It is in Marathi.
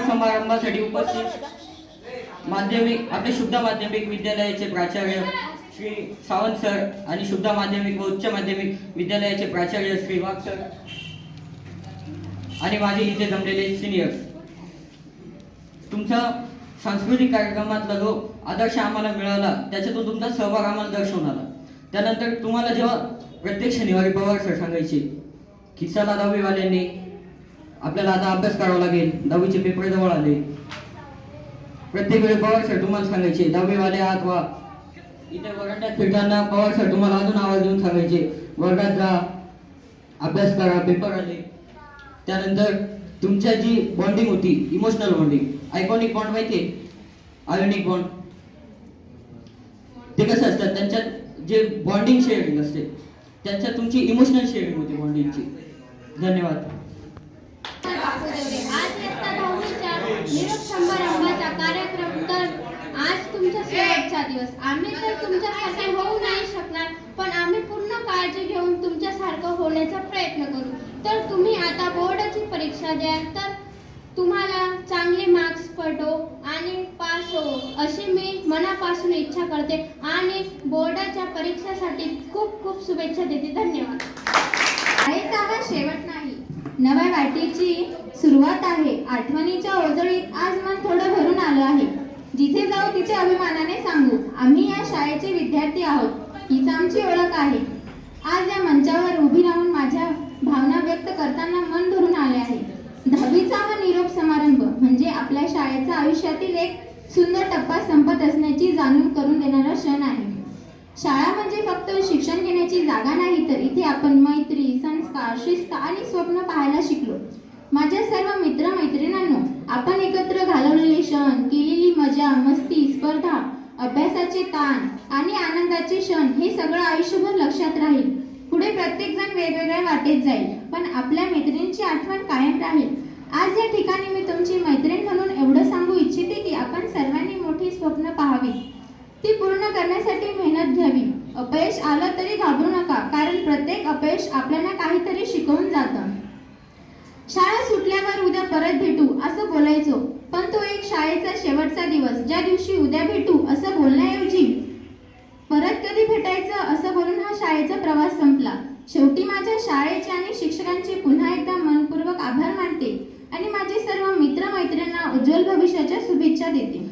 समारंभासाठी उपस्थित माध्यमिक आपले शुद्ध माध्यमिक विद्यालयाचे प्राचार्य श्री सावंत सर आणि शुद्ध माध्यमिक व उच्च माध्यमिक विद्यालयाचे प्राचार्य श्री वाघ सर आणि माझे इथे जमलेले सिनियर्स, तुमचा सांस्कृतिक कार्यक्रमातला जो आदर्श आम्हाला मिळाला त्याच्यातून तुमचा सहभाग आम्हाला दर्शवून आला. त्यानंतर तुम्हाला जेव्हा प्रत्येक शनिवारी पवार सर सांगायचे की चला दहावीवाल्यांनी आपल्याला आता अभ्यास करावा लागेल, दहावीचे पेपर जवळ आले, प्रत्येक वेळी पवार सर तुम्हाला सांगायचे दहावीवाले आत वा. इथे वरांड्यात फिरताना पवार सर तुम्हाला अजून आवाज देऊन सांगायचे वर्गात जा, अभ्यास करा, पेपर आले. त्यानंतर तुमच्या जी बॉन्डिंग होती, इमोशनल बॉन्डिंग, आयकॉनिक बॉन्ड माहितीये, आयोनिक बॉन्ड, ते कसं असतात त्यांच्यात जे बॉन्डिंग शेअरिंग असते त्यांच्यात तुमची इमोशनल शेअरिंग होती बॉन्डिंगची. धन्यवाद. समारंभाचा कार्यक्रम तर आज तुमचा शेवटचा दिवस. आम्ही तर तुमच्यासारखे होऊ नाही शकणार, पण आम्ही पूर्ण काळजी घेऊन तुमच्यासारखं होण्याचा प्रयत्न करू. तर तुम्ही आता बोर्डाची परीक्षा द्याल तर तुम्हाला चांगले मार्क्स पडो आणि पास हो अशी मी मनापासून इच्छा करते आणि बोर्डाच्या परीक्षेसाठी खूप खूप शुभेच्छा देते. धन्यवाद. शाळेचा हा शेवट नाही, नव्या वाटेची सुरुवात आहे. आठवणीच्या ओझळीत आज मन थोडं भरून आलं आहे. जिथे जाऊ तिथे अभिमानाने सांगू आम्ही या शाळेचे विद्यार्थी आहोत, हीच आमची ओळख आहे. आज या मंचावर उभी राहून माझ्या भावना व्यक्त करताना मन भरून आले आहे. 10वीचा हा निरोप समारंभ म्हणजे आपल्या शाळेचा आयुष्यातील एक सुंदर टप्पा संपत असण्याची जाणीव करून देणारा क्षण आहे. शाळा म्हणजे फक्त शिक्षण घेण्याची जागा नाही, तर इथे आपण मैत्री, संस्कार, शिस्त आणि स्वप्न पाहायला शिकलो. माझ्या सर्व मित्र मैत्रिणींनो, आपण एकत्र घालवलेले क्षण, केलेली मजा मस्ती, स्पर्धा, अभ्यासाचे ताण आणि आनंदाचे क्षण हे सगळं आयुष्यभर लक्षात राहील. पुढे प्रत्येक जण वेगवेगळ्या वाटेत जाईल, पण आपल्या मैत्रिणींची आठवण कायम राहील. आज या ठिकाणी मी तुमची मैत्रीण म्हणून एवढं सांगू इच्छिते की आपण सर्वांनी मोठी स्वप्न पाहावी, ती पूर्ण करण्यासाठी मेहनत घ्यावी. अपयश आलं तरी घाबरू नका, कारण प्रत्येक अपयश आपल्याला काहीतरी शिकवून जातं. शाळा सुटल्यावर उद्या परत भेटू असं बोलायचो, पण तो एक शाळेचा शेवटचा दिवस, ज्या दिवशी उद्या भेटू असं बोलण्याऐवजी परत कधी भेटायचं असं बोलून हा शाळेचा प्रवास संपला. शेवटी माझ्या शाळेचे आणि शिक्षकांचे पुन्हा एकदा मनपूर्वक आभार मानते आणि माझे सर्व मित्र मैत्रिणींना उज्ज्वल भविष्याच्या शुभेच्छा देते.